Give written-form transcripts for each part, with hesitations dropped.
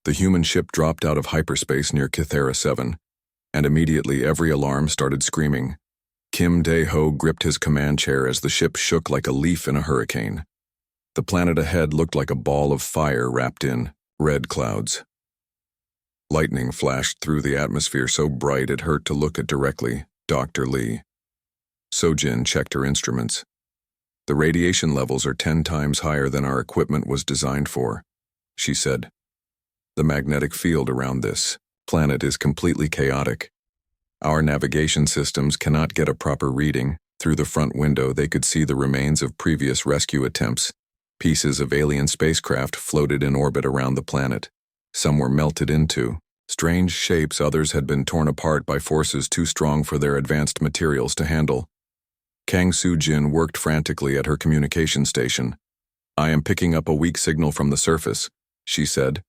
The human ship dropped out of hyperspace near Kythera 7, and immediately every alarm started screaming. Kim Dae-ho gripped his command chair as the ship shook like a leaf in a hurricane. The planet ahead looked like a ball of fire wrapped in red clouds. Lightning flashed through the atmosphere so bright it hurt to look at directly. Dr. Lee. Sojin checked her instruments. The radiation levels are 10 times higher than our equipment was designed for, she said. The magnetic field around this planet is completely chaotic. Our navigation systems cannot get a proper reading. Through the front window they could see the remains of previous rescue attempts. Pieces of alien spacecraft floated in orbit around the planet. Some were melted into strange shapes, others had been torn apart by forces too strong for their advanced materials to handle. Kang Soo-jin worked frantically at her communication station. I am picking up a weak signal from the surface, she said.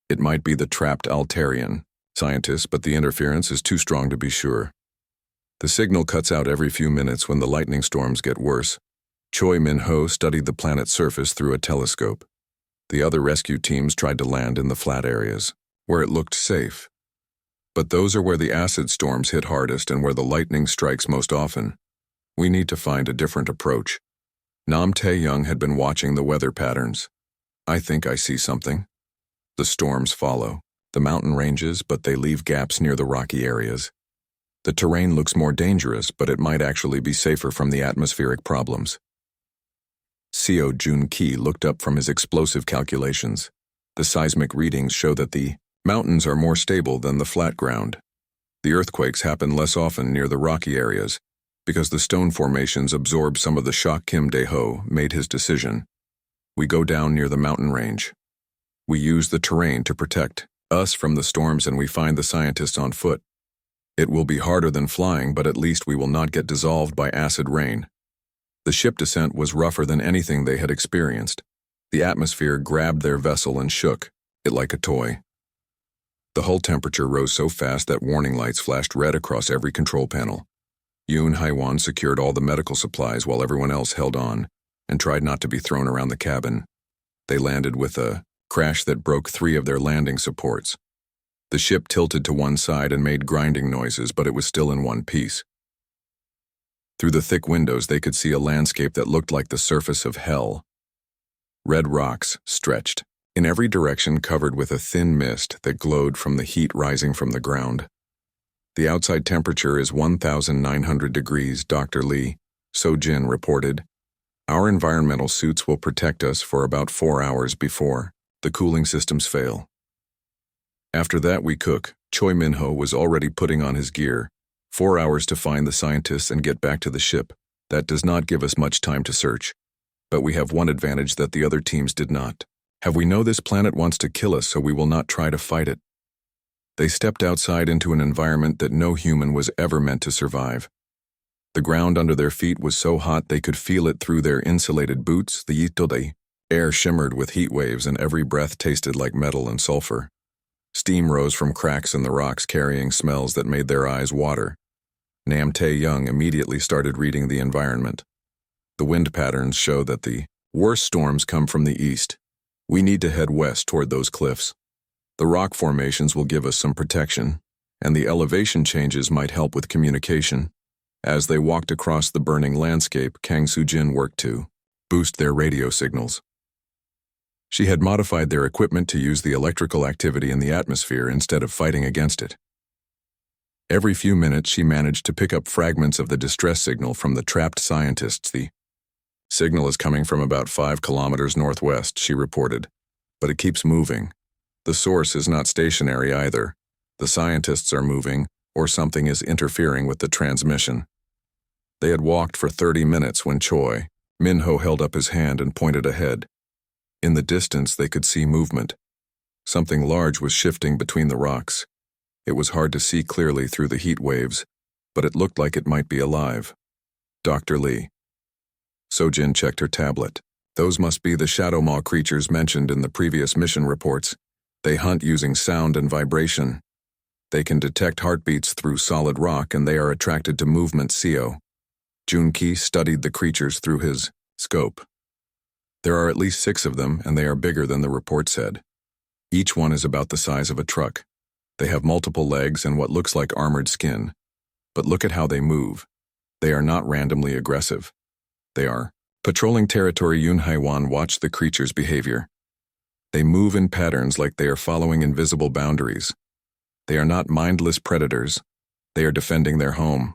It might be the trapped Altarian scientists, but the interference is too strong to be sure. The signal cuts out every few minutes when the lightning storms get worse. Choi Min-ho studied the planet's surface through a telescope. The other rescue teams tried to land in the flat areas, where it looked safe. But those are where the acid storms hit hardest and where the lightning strikes most often. We need to find a different approach. Nam Tae-young had been watching the weather patterns. I think I see something. The storms follow the mountain ranges, but they leave gaps near the rocky areas. The terrain looks more dangerous, but it might actually be safer from the atmospheric problems. Seo Jun-ki looked up from his explosive calculations. The seismic readings show that the mountains are more stable than the flat ground. The earthquakes happen less often near the rocky areas, because the stone formations absorb some of the shock. Kim Dae-ho made his decision. We go down near the mountain range. We use the terrain to protect us from the storms, and we find the scientists on foot. It will be harder than flying, but at least we will not get dissolved by acid rain. The ship descent was rougher than anything they had experienced. The atmosphere grabbed their vessel and shook it like a toy. The hull temperature rose so fast that warning lights flashed red across every control panel. Yoon Haiwan secured all the medical supplies while everyone else held on and tried not to be thrown around the cabin. They landed with a crash that broke 3 of their landing supports. The ship tilted to one side and made grinding noises, but it was still in one piece. Through the thick windows they could see a landscape that looked like the surface of hell. Red rocks stretched in every direction, covered with a thin mist that glowed from the heat rising from the ground. The outside temperature is 1,900 degrees, Dr. Lee, Sojin reported. Our environmental suits will protect us for about 4 hours before the cooling systems fail. After that we cook. Choi Min-ho was already putting on his gear. 4 hours to find the scientists and get back to the ship. That does not give us much time to search. But we have one advantage that the other teams did not. We know this planet wants to kill us, so we will not try to fight it. They stepped outside into an environment that no human was ever meant to survive. The ground under their feet was so hot they could feel it through their insulated boots. The yitode air shimmered with heat waves, and every breath tasted like metal and sulfur. Steam rose from cracks in the rocks, carrying smells that made their eyes water. Nam Tae-young immediately started reading the environment. The wind patterns show that the worst storms come from the east. We need to head west toward those cliffs. The rock formations will give us some protection, and the elevation changes might help with communication. As they walked across the burning landscape, Kang Soo-jin worked to boost their radio signals. She had modified their equipment to use the electrical activity in the atmosphere instead of fighting against it. Every few minutes she managed to pick up fragments of the distress signal from the trapped scientists. The signal is coming from about 5 kilometers northwest, she reported, but it keeps moving. The source is not stationary either. The scientists are moving, or something is interfering with the transmission. They had walked for 30 minutes when Choi Min-ho held up his hand and pointed ahead. In the distance they could see movement. Something large was shifting between the rocks. It was hard to see clearly through the heat waves, but it looked like it might be alive. Dr. Lee. Sojin checked her tablet. Those must be the shadow maw creatures mentioned in the previous mission reports. They hunt using sound and vibration. They can detect heartbeats through solid rock, and they are attracted to movement. Seo Jun-ki studied the creatures through his scope. There are at least 6 of them, and they are bigger than the report said. Each one is about the size of a truck. They have multiple legs and what looks like armored skin. But look at how they move. They are not randomly aggressive. They are patrolling territory. Yun Haiwan watched the creature's behavior. They move in patterns like they are following invisible boundaries. They are not mindless predators. They are defending their home.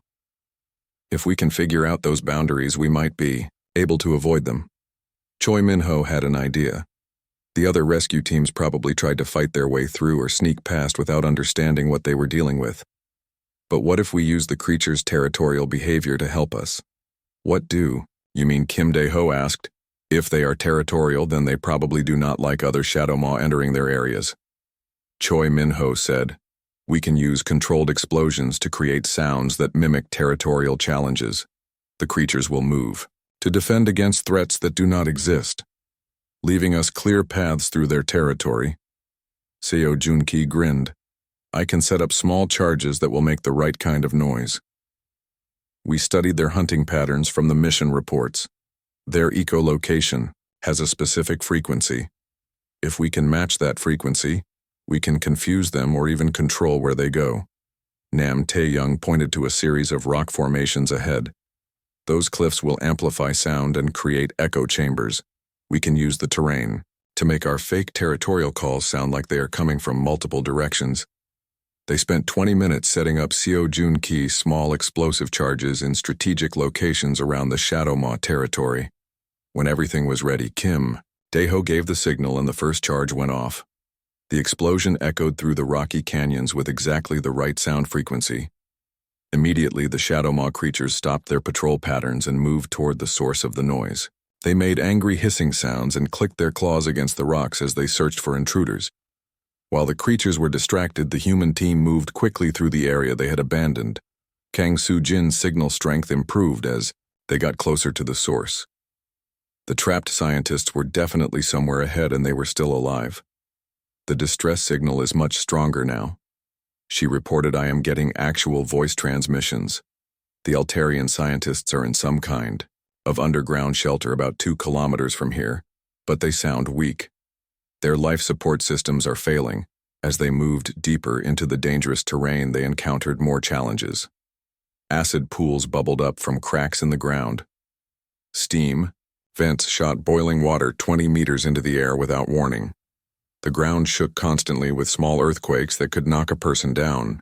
If we can figure out those boundaries, we might be able to avoid them. Choi Min-ho had an idea. The other rescue teams probably tried to fight their way through or sneak past without understanding what they were dealing with. But what if we use the creature's territorial behavior to help us? What do? You mean, Kim Dae-ho asked. If they are territorial, then they probably do not like other Shadow Maw entering their areas. Choi Min-ho said, we can use controlled explosions to create sounds that mimic territorial challenges. The creatures will move to defend against threats that do not exist, leaving us clear paths through their territory. Seo Junki grinned. I can set up small charges that will make the right kind of noise. We studied their hunting patterns from the mission reports. Their echolocation has a specific frequency. If we can match that frequency, we can confuse them or even control where they go. Nam Tae-young pointed to a series of rock formations ahead. Those cliffs will amplify sound and create echo chambers. We can use the terrain to make our fake territorial calls sound like they are coming from multiple directions. They spent 20 minutes setting up Seo Junki's small explosive charges in strategic locations around the Shadow Maw territory. When everything was ready, Kim Dae-ho gave the signal and the first charge went off. The explosion echoed through the rocky canyons with exactly the right sound frequency. Immediately, the Shadow Maw creatures stopped their patrol patterns and moved toward the source of the noise. They made angry hissing sounds and clicked their claws against the rocks as they searched for intruders. While the creatures were distracted, the human team moved quickly through the area they had abandoned. Kang Soo-jin's signal strength improved as they got closer to the source. The trapped scientists were definitely somewhere ahead and they were still alive. The distress signal is much stronger now. She reported, I am getting actual voice transmissions. The Altarian scientists are in some kind of underground shelter about 2 kilometers from here, but they sound weak. Their life support systems are failing. As they moved deeper into the dangerous terrain, they encountered more challenges. Acid pools bubbled up from cracks in the ground. Steam vents shot boiling water 20 meters into the air without warning. The ground shook constantly with small earthquakes that could knock a person down.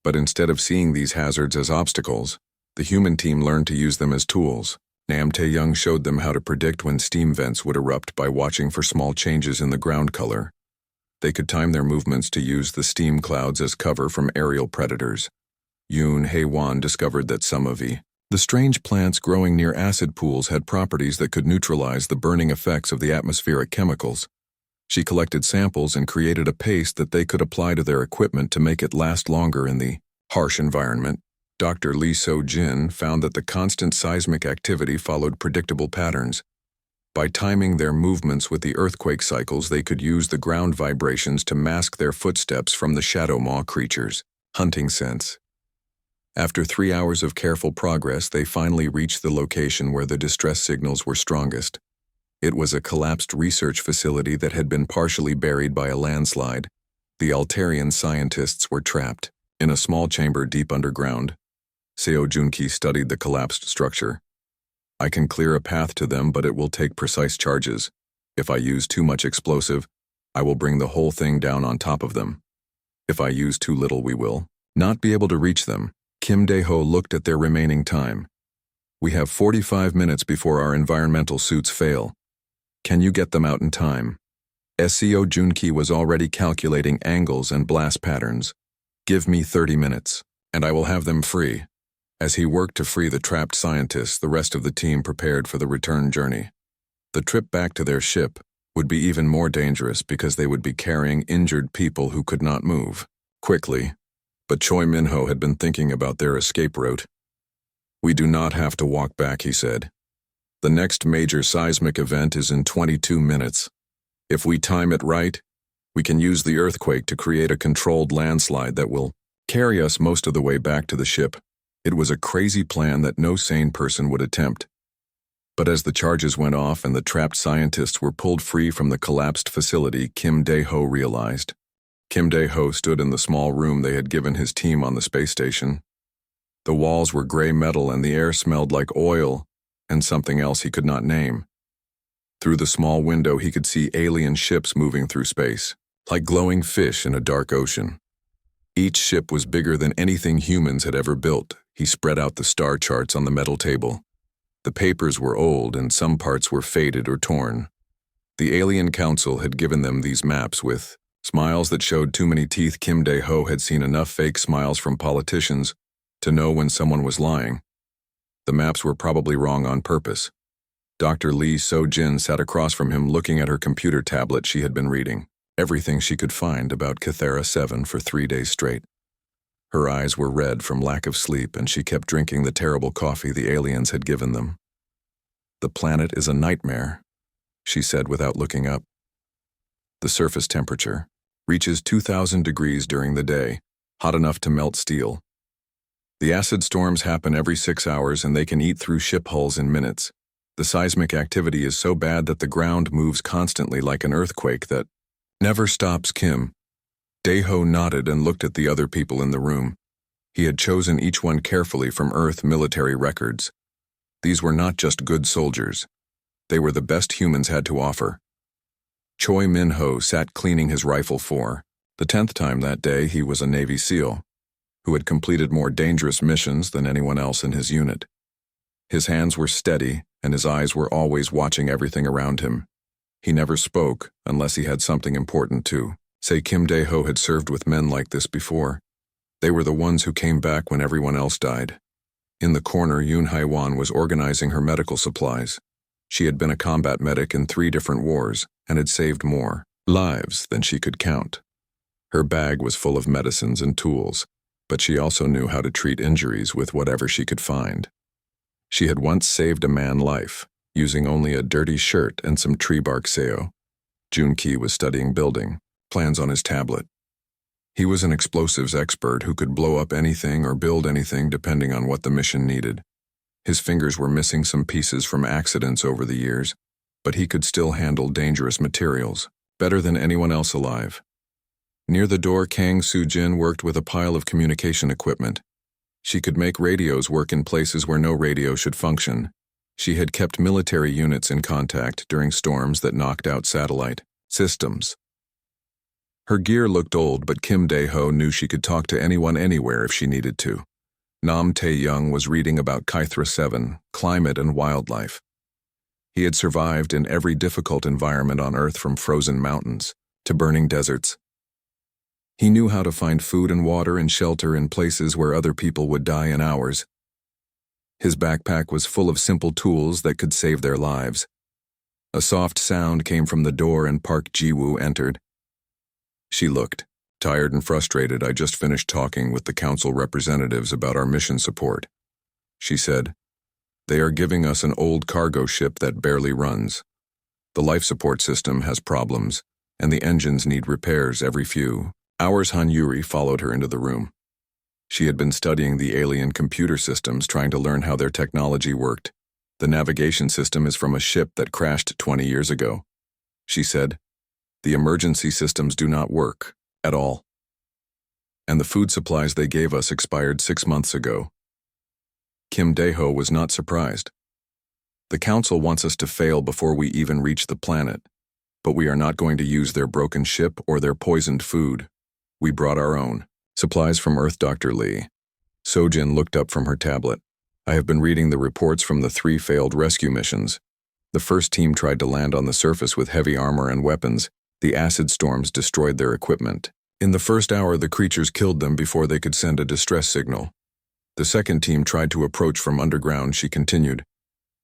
But instead of seeing these hazards as obstacles, the human team learned to use them as tools. Nam Tae-young showed them how to predict when steam vents would erupt by watching for small changes in the ground color. They could time their movements to use the steam clouds as cover from aerial predators. Yun Haiwan discovered that some of the strange plants growing near acid pools had properties that could neutralize the burning effects of the atmospheric chemicals. She collected samples and created a paste that they could apply to their equipment to make it last longer in the harsh environment. Dr. Lee So-jin found that the constant seismic activity followed predictable patterns. By timing their movements with the earthquake cycles, they could use the ground vibrations to mask their footsteps from the Shadow Maw creatures' hunting sense. After 3 hours of careful progress, they finally reached the location where the distress signals were strongest. It was a collapsed research facility that had been partially buried by a landslide. The Altarian scientists were trapped in a small chamber deep underground. Seo Junki studied the collapsed structure. I can clear a path to them, but it will take precise charges. If I use too much explosive, I will bring the whole thing down on top of them. If I use too little, we will not be able to reach them. Kim Dae-ho looked at their remaining time. We have 45 minutes before our environmental suits fail. Can you get them out in time? Seo Junki was already calculating angles and blast patterns. Give me 30 minutes, and I will have them free. As he worked to free the trapped scientists, the rest of the team prepared for the return journey. The trip back to their ship would be even more dangerous because they would be carrying injured people who could not move quickly. But Choi Min-ho had been thinking about their escape route. We do not have to walk back, he said. The next major seismic event is in 22 minutes. If we time it right, we can use the earthquake to create a controlled landslide that will carry us most of the way back to the ship. It was a crazy plan that no sane person would attempt. But as the charges went off and the trapped scientists were pulled free from the collapsed facility, Kim Dae-ho realized. Kim Dae-ho stood in the small room they had given his team on the space station. The walls were gray metal and the air smelled like oil and something else he could not name. Through the small window he could see alien ships moving through space, like glowing fish in a dark ocean. Each ship was bigger than anything humans had ever built. He spread out the star charts on the metal table. The papers were old and some parts were faded or torn. The Alien Council had given them these maps with smiles that showed too many teeth. Kim Dae-ho had seen enough fake smiles from politicians to know when someone was lying. The maps were probably wrong on purpose. Dr. Lee So-jin sat across from him looking at her computer tablet. She had been reading everything she could find about Kythera 7 for 3 days straight. Her eyes were red from lack of sleep, and she kept drinking the terrible coffee the aliens had given them. "The planet is a nightmare," she said without looking up. "The surface temperature reaches 2,000 degrees during the day, hot enough to melt steel. The acid storms happen every 6 hours and they can eat through ship hulls in minutes. The seismic activity is so bad that the ground moves constantly like an earthquake that never stops." Kim Dae-ho nodded and looked at the other people in the room. He had chosen each one carefully from Earth military records. These were not just good soldiers. They were the best humans had to offer. Choi Min-ho sat cleaning his rifle for the 10th time that day. He was a Navy SEAL who had completed more dangerous missions than anyone else in his unit. His hands were steady and his eyes were always watching everything around him. He never spoke unless he had something important to say. Kim Dae-ho had served with men like this before. They were the ones who came back when everyone else died. In the corner, Yoon Hae-won was organizing her medical supplies. She had been a combat medic in 3 different wars and had saved more lives than she could count. Her bag was full of medicines and tools, but she also knew how to treat injuries with whatever she could find. She had once saved a man's life, using only a dirty shirt and some tree bark seo. Joon-ki was studying building plans on his tablet. He was an explosives expert who could blow up anything or build anything depending on what the mission needed. His fingers were missing some pieces from accidents over the years, but he could still handle dangerous materials better than anyone else alive. Near the door, Kang Soo-jin worked with a pile of communication equipment. She could make radios work in places where no radio should function. She had kept military units in contact during storms that knocked out satellite systems. Her gear looked old, but Kim Dae-ho knew she could talk to anyone anywhere if she needed to. Nam Tae-young was reading about Kythera 7, climate and wildlife. He had survived in every difficult environment on Earth, from frozen mountains to burning deserts. He knew how to find food and water and shelter in places where other people would die in hours. His backpack was full of simple tools that could save their lives. A soft sound came from the door and Park Ji-woo entered. She looked tired and frustrated. "I just finished talking with the council representatives about our mission support," she said. "They are giving us an old cargo ship that barely runs. The life support system has problems, and the engines need repairs every few hours." Han Yuri followed her into the room. She had been studying the alien computer systems, trying to learn how their technology worked. "The navigation system is from a ship that crashed 20 years ago," she said. "The emergency systems do not work at all. And the food supplies they gave us expired 6 months ago." Kim Dae-ho was not surprised. "The council wants us to fail before we even reach the planet, but we are not going to use their broken ship or their poisoned food. We brought our own supplies from Earth." Dr. Lee So-jin looked up from her tablet. "I have been reading the reports from the 3 failed rescue missions. The first team tried to land on the surface with heavy armor and weapons. The acid storms destroyed their equipment. In the first hour, the creatures killed them before they could send a distress signal. The second team tried to approach from underground," she continued.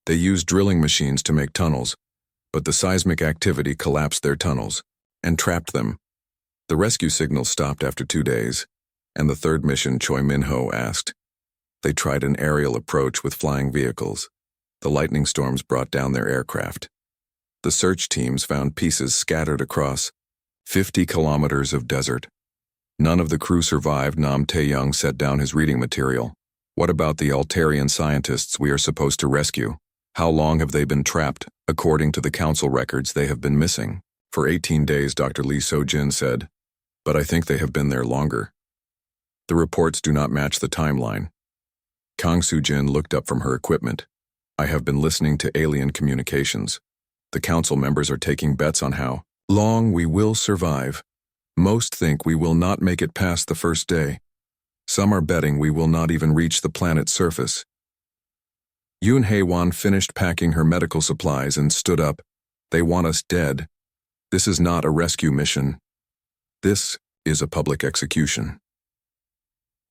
"They used drilling machines to make tunnels, but the seismic activity collapsed their tunnels and trapped them. The rescue signals stopped after 2 days. And the third mission?" Choi Min-ho asked. "They tried an aerial approach with flying vehicles. The lightning storms brought down their aircraft. The search teams found pieces scattered across 50 kilometers of desert. None of the crew survived." Nam Tae-young set down his reading material. "What about the Altarian scientists we are supposed to rescue?" How long have they been trapped? According to the council records, they have been missing. For 18 days, Dr. Lee So-jin said, but I think they have been there longer. The reports do not match the timeline. Kang Soo-jin looked up from her equipment. I have been listening to alien communications. The council members are taking bets on how long we will survive. Most think we will not make it past the first day. Some are betting we will not even reach the planet's surface. Yoon Hae-won finished packing her medical supplies and stood up. They want us dead. This is not a rescue mission. This is a public execution.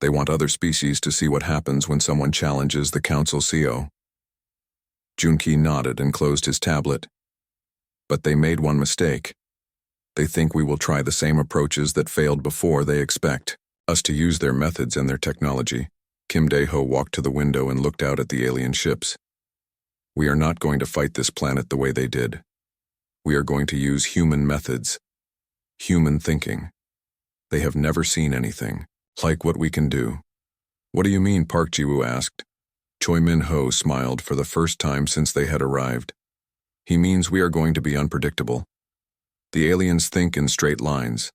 They want other species to see what happens when someone challenges the council CO. Junki nodded and closed his tablet. But they made one mistake. They think we will try the same approaches that failed before. They expect us to use their methods and their technology. Kim Dae-ho walked to the window and looked out at the alien ships. We are not going to fight this planet the way they did. We are going to use human methods. Human thinking. They have never seen anything like what we can do. What do you mean? Park Ji-woo asked. Choi Min-ho smiled for the first time since they had arrived. He means we are going to be unpredictable. The aliens think in straight lines.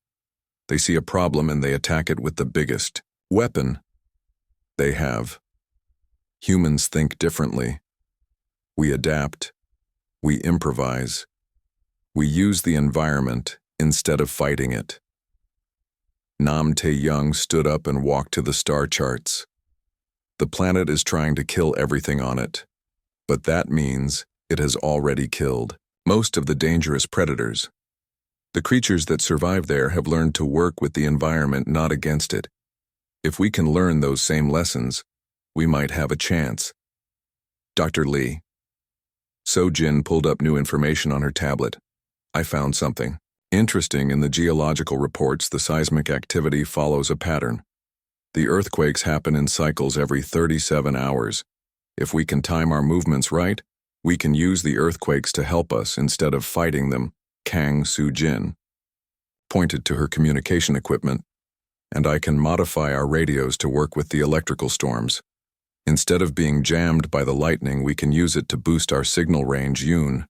They see a problem and they attack it with the biggest weapon they have. Humans think differently. We adapt. We improvise. We use the environment instead of fighting it. Nam Tae-young stood up and walked to the star charts. The planet is trying to kill everything on it, but that means it has already killed most of the dangerous predators. The creatures that survive there have learned to work with the environment, not against it. If we can learn those same lessons, we might have a chance. Dr. Lee. So-jin pulled up new information on her tablet. I found something interesting in the geological reports. The seismic activity follows a pattern. The earthquakes happen in cycles every 37 hours. If we can time our movements right, we can use the earthquakes to help us instead of fighting them. Kang Soo-jin pointed to her communication equipment. And I can modify our radios to work with the electrical storms. Instead of being jammed by the lightning, we can use it to boost our signal range. Yoon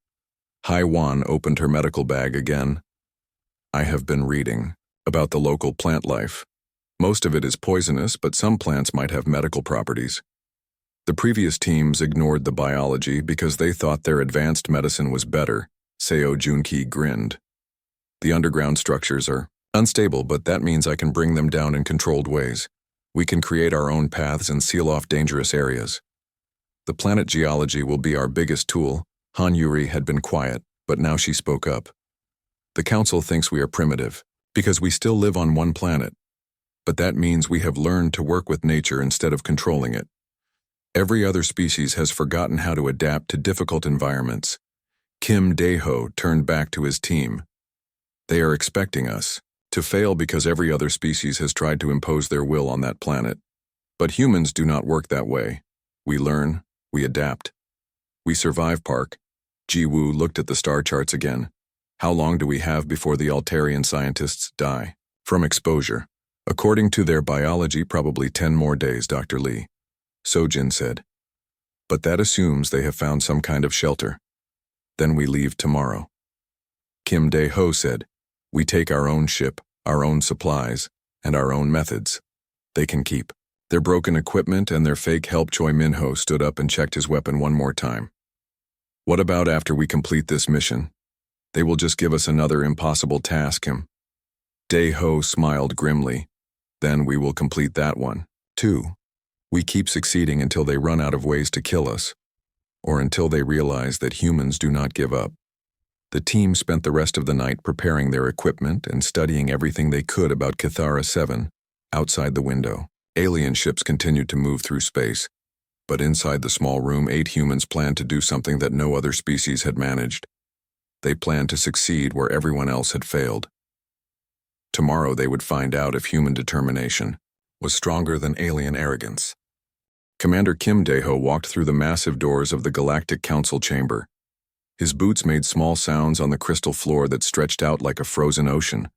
Hae-won opened her medical bag again. I have been reading about the local plant life. Most of it is poisonous, but some plants might have medical properties. The previous teams ignored the biology because they thought their advanced medicine was better. Seo Junki grinned. The underground structures are unstable, but that means I can bring them down in controlled ways. We can create our own paths and seal off dangerous areas. The planet geology will be our biggest tool. Han Yuri had been quiet, but now she spoke up. The council thinks we are primitive, because we still live on one planet. But that means we have learned to work with nature instead of controlling it. Every other species has forgotten how to adapt to difficult environments. Kim Dae-ho turned back to his team. They are expecting us to fail because every other species has tried to impose their will on that planet. But humans do not work that way. We learn, we adapt. We survive. Park Ji-woo looked at the star charts again. How long do we have before the Altarian scientists die from exposure? According to their biology, probably 10 more days, Dr. Lee. So-jin said. But that assumes they have found some kind of shelter. Then we leave tomorrow. Kim Dae-ho said. We take our own ship, our own supplies, and our own methods. They can keep their broken equipment and their fake help. Choi Min-ho stood up and checked his weapon one more time. What about after we complete this mission? They will just give us another impossible task. Kim Dae-ho smiled grimly. Then we will complete that one, too. We keep succeeding until they run out of ways to kill us, or until they realize that humans do not give up. The team spent the rest of the night preparing their equipment and studying everything they could about Cathara 7. Outside the window, alien ships continued to move through space, but inside the small room, 8 humans planned to do something that no other species had managed. They planned to succeed where everyone else had failed. Tomorrow they would find out if human determination was stronger than alien arrogance. Commander Kim Dae-ho walked through the massive doors of the Galactic Council chamber. His boots made small sounds on the crystal floor that stretched out like a frozen ocean.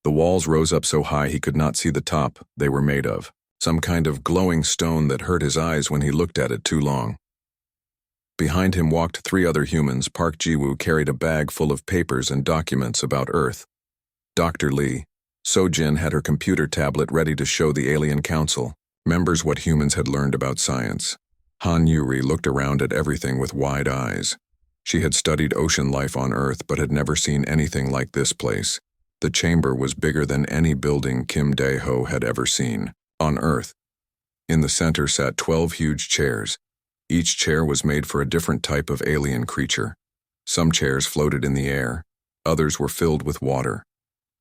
The walls rose up so high he could not see the top they were made of, some kind of glowing stone that hurt his eyes when he looked at it too long. Behind him walked three other humans. Park Ji-woo carried a bag full of papers and documents about Earth. Dr. Lee, So-jin had her computer tablet ready to show the Alien Council members what humans had learned about science. Han Yuri looked around at everything with wide eyes. She had studied ocean life on Earth but had never seen anything like this place. The chamber was bigger than any building Kim Dae-ho had ever seen on Earth. In the center sat 12 huge chairs. Each chair was made for a different type of alien creature. Some chairs floated in the air. Others were filled with water.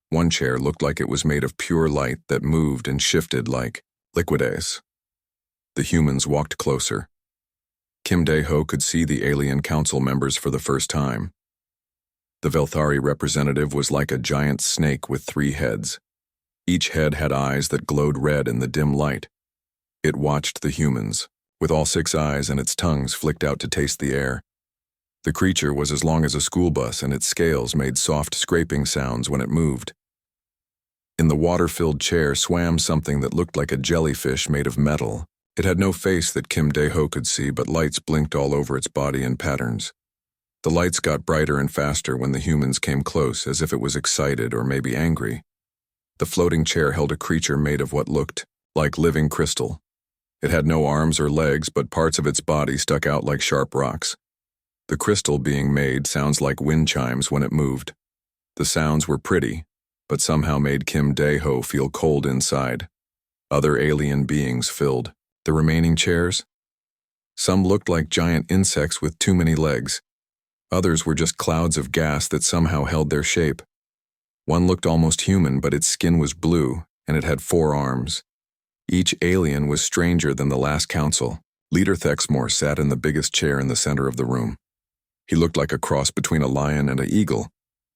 One chair looked like it was made of pure light that moved and shifted like liquid ice. The humans walked closer. Kim Dae-ho could see the Alien Council members for the first time. The Velthari representative was like a giant snake with 3 heads. Each head had eyes that glowed red in the dim light. It watched the humans, with all 6 eyes, and its tongues flicked out to taste the air. The creature was as long as a school bus, and its scales made soft scraping sounds when it moved. In the water-filled chair swam something that looked like a jellyfish made of metal. It had no face that Kim Dae-ho could see, but lights blinked all over its body in patterns. The lights got brighter and faster when the humans came close, as if it was excited or maybe angry. The floating chair held a creature made of what looked like living crystal. It had no arms or legs, but parts of its body stuck out like sharp rocks. The crystal being made sounds like wind chimes when it moved. The sounds were pretty, but somehow made Kim Dae-ho feel cold inside. Other alien beings filled the remaining chairs. Some looked like giant insects with too many legs. Others were just clouds of gas that somehow held their shape. One looked almost human, but its skin was blue, and it had 4 arms. Each alien was stranger than the last council. Leader Thexmore sat in the biggest chair in the center of the room. He looked like a cross between a lion and an eagle,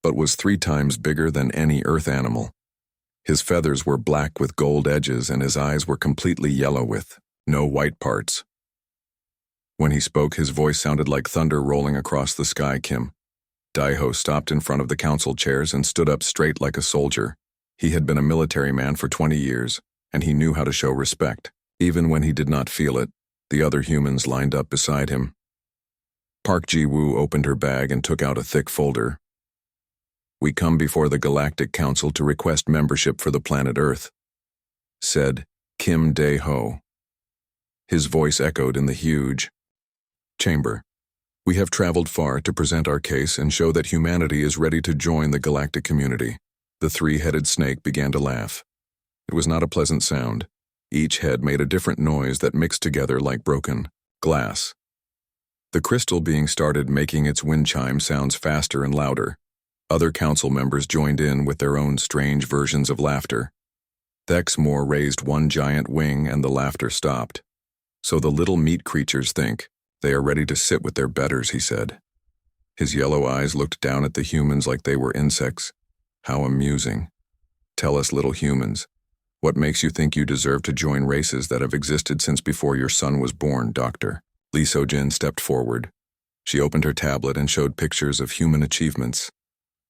but was 3 times bigger than any Earth animal. His feathers were black with gold edges, and his eyes were completely yellow with no white parts. When he spoke, his voice sounded like thunder rolling across the sky. Kim Dae-ho stopped in front of the council chairs and stood up straight like a soldier. He had been a military man for 20 years, and he knew how to show respect. Even when he did not feel it, the other humans lined up beside him. Park Ji-woo opened her bag and took out a thick folder. "We come before the Galactic Council to request membership for the planet Earth," said Kim Dae-ho. His voice echoed in the huge chamber. "We have traveled far to present our case and show that humanity is ready to join the galactic community." The 3-headed snake began to laugh. It was not a pleasant sound. Each head made a different noise that mixed together like broken glass. The crystal being started making its wind chime sounds faster and louder. Other council members joined in with their own strange versions of laughter. Thexmore raised one giant wing and the laughter stopped. "So the little meat creatures think they are ready to sit with their betters," he said. His yellow eyes looked down at the humans like they were insects. "How amusing. Tell us, little humans, what makes you think you deserve to join races that have existed since before your son was born, Doctor?" Lee So-jin stepped forward. She opened her tablet and showed pictures of human achievements.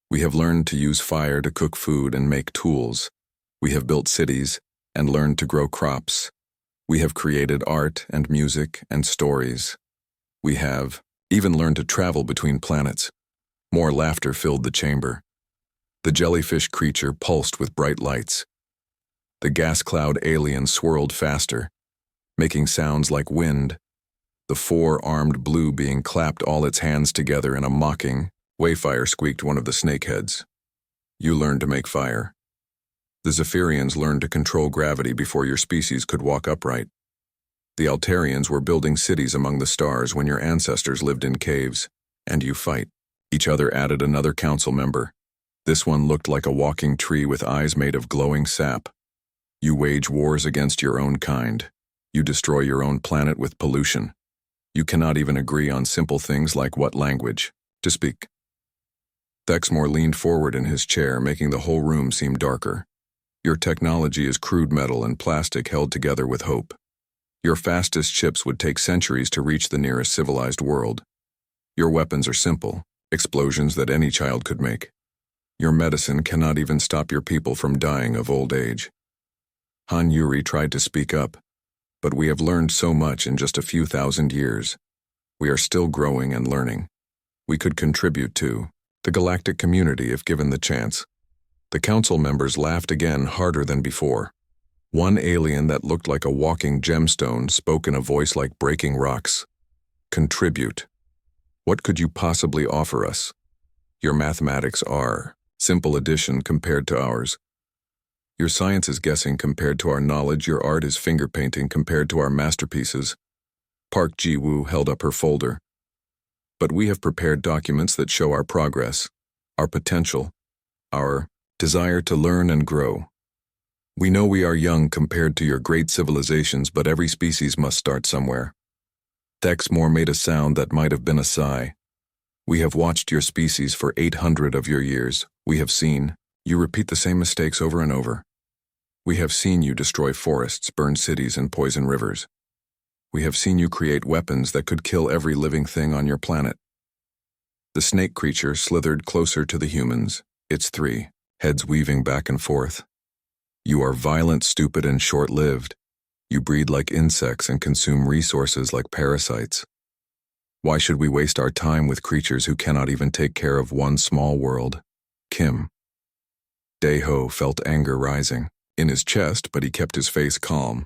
"We have learned to use fire to cook food and make tools. We have built cities and learned to grow crops. We have created art and music and stories. We have even learned to travel between planets." More laughter filled the chamber. The jellyfish creature pulsed with bright lights. The gas cloud alien swirled faster, making sounds like wind. The 4-armed blue being clapped all its hands together in a mocking wayfire, squeaked one of the snakeheads. "You learned to make fire. The Zephyrians learned to control gravity before your species could walk upright. The Altarians were building cities among the stars when your ancestors lived in caves, and you fight." Each other added another council member. This one looked like a walking tree with eyes made of glowing sap. "You wage wars against your own kind. You destroy your own planet with pollution. You cannot even agree on simple things like what language to speak." Thexmore leaned forward in his chair, making the whole room seem darker. "Your technology is crude metal and plastic held together with hope. Your fastest ships would take centuries to reach the nearest civilized world. Your weapons are simple, explosions that any child could make. Your medicine cannot even stop your people from dying of old age." Han Yuri tried to speak up, "But we have learned so much in just a few thousand years. We are still growing and learning. We could contribute to the galactic community if given the chance. The council members laughed again, harder than before. One alien that looked like a walking gemstone spoke in a voice like breaking rocks. Contribute. What could you possibly offer us? Your mathematics are simple addition compared to ours. Your science is guessing compared to our knowledge. Your art is finger painting compared to our masterpieces. Park Ji-woo held up her folder. But we have prepared documents that show our progress, our potential, our desire to learn and grow. We know we are young compared to your great civilizations, but every species must start somewhere. Thexmore made a sound that might have been a sigh. We have watched your species for 800 of your years. We have seen you repeat the same mistakes over and over. We have seen you destroy forests, burn cities, and poison rivers. We have seen you create weapons that could kill every living thing on your planet. The snake creature slithered closer to the humans, its 3 heads weaving back and forth. You are violent, stupid, and short-lived. You breed like insects and consume resources like parasites. Why should we waste our time with creatures who cannot even take care of one small world? Kim. Dae-ho felt anger rising in his chest, but he kept his face calm.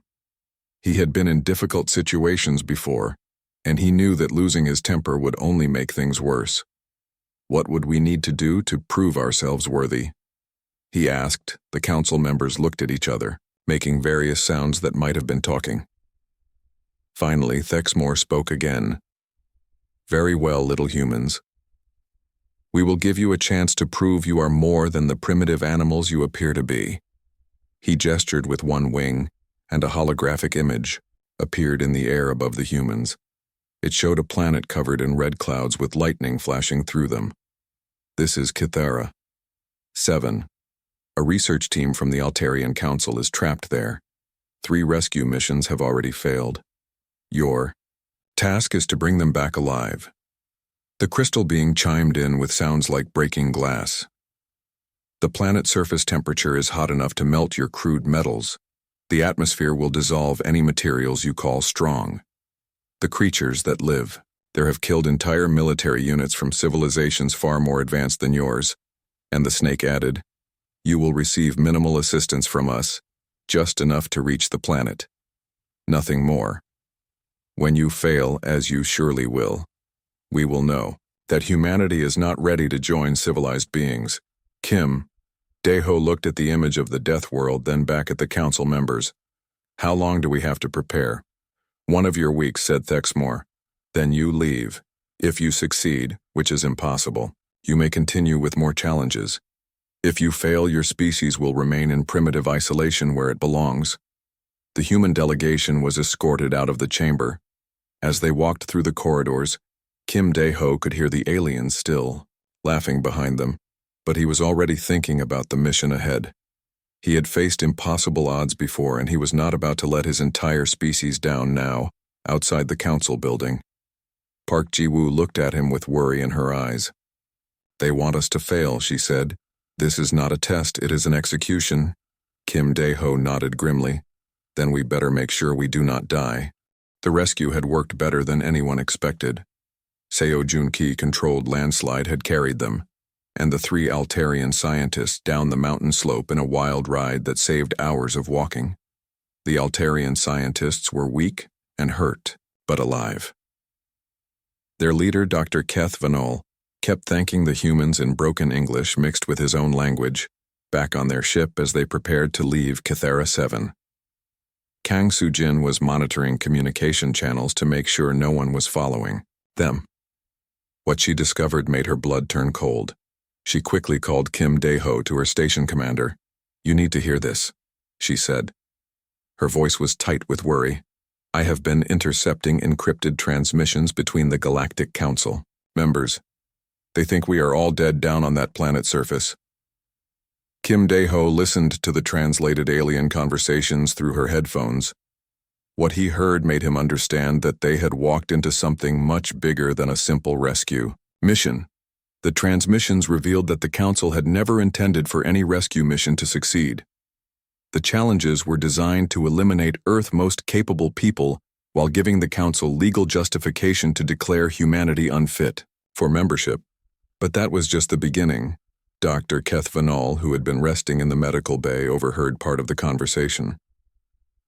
He had been in difficult situations before, and he knew that losing his temper would only make things worse. What would we need to do to prove ourselves worthy? He asked. The council members looked at each other, making various sounds that might have been talking. Finally, Thexmore spoke again. Very well, little humans. We will give you a chance to prove you are more than the primitive animals you appear to be. He gestured with one wing, and a holographic image appeared in the air above the humans. It showed a planet covered in red clouds with lightning flashing through them. This is Kythera 7. A research team from the Altarian Council is trapped there. 3 rescue missions have already failed. Your task is to bring them back alive. The crystal being chimed in with sounds like breaking glass. The planet's surface temperature is hot enough to melt your crude metals. The atmosphere will dissolve any materials you call strong. The creatures that live there have killed entire military units from civilizations far more advanced than yours. And the snake added, you will receive minimal assistance from us, just enough to reach the planet. Nothing more. When you fail, as you surely will, we will know that humanity is not ready to join civilized beings. Kim. Dae-ho looked at the image of the death world, then back at the council members. How long do we have to prepare? 1 of your weeks, said Thexmore. Then you leave. If you succeed, which is impossible, you may continue with more challenges. If you fail, your species will remain in primitive isolation where it belongs. The human delegation was escorted out of the chamber. As they walked through the corridors, Kim Dae-ho could hear the aliens still laughing behind them, but he was already thinking about the mission ahead. He had faced impossible odds before, and he was not about to let his entire species down now, outside the council building. Park Ji-woo looked at him with worry in her eyes. They want us to fail, she said. This is not a test, it is an execution. Kim Dae-ho nodded grimly. Then we better make sure we do not die. The rescue had worked better than anyone expected. Seo Junki-controlled landslide had carried them, and the 3 Altarian scientists down the mountain slope in a wild ride that saved hours of walking. The Altarian scientists were weak and hurt, but alive. Their leader, Dr. Keth Vanol, kept thanking the humans in broken English mixed with his own language, back on their ship as they prepared to leave Kythera 7. Kang Soo-jin was monitoring communication channels to make sure no one was following them. What she discovered made her blood turn cold. She quickly called Kim Dae-ho to her station commander. You need to hear this, she said. Her voice was tight with worry. I have been intercepting encrypted transmissions between the Galactic Council members. They think we are all dead down on that planet's surface. Kim Dae-ho listened to the translated alien conversations through her headphones. What he heard made him understand that they had walked into something much bigger than a simple rescue mission. The transmissions revealed that the Council had never intended for any rescue mission to succeed. The challenges were designed to eliminate Earth's most capable people while giving the Council legal justification to declare humanity unfit for membership. But that was just the beginning. Dr. Keth Vanol, who had been resting in the medical bay, overheard part of the conversation.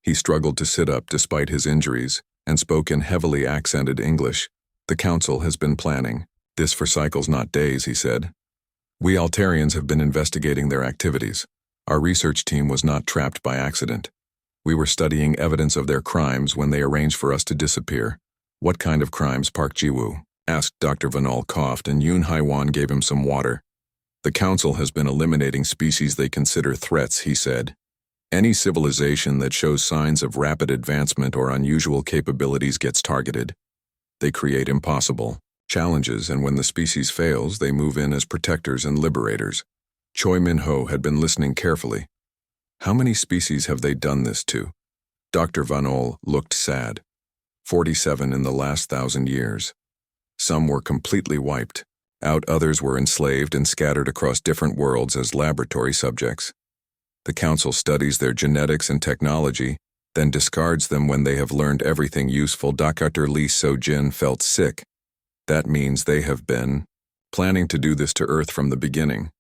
He struggled to sit up despite his injuries and spoke in heavily accented English. "The Council has been planning this for cycles, not days," he said. "We Altarians have been investigating their activities. Our research team was not trapped by accident. We were studying evidence of their crimes when they arranged for us to disappear." "What kind of crimes, Park Ji-woo?" asked Dr. Vanol, coughed, and Yoon Hai-wan gave him some water. "The Council has been eliminating species they consider threats," he said. "Any civilization that shows signs of rapid advancement or unusual capabilities gets targeted. They create impossible challenges, and when the species fails, they move in as protectors and liberators." Choi Min-ho had been listening carefully. "How many species have they done this to?" Dr. Vanol looked sad. 47 in the last 1,000 years. Some were completely wiped out, others were enslaved and scattered across different worlds as laboratory subjects. The Council studies their genetics and technology, then discards them when they have learned everything useful. Dr. Lee So-jin felt sick. "That means they have been planning to do this to Earth from the beginning.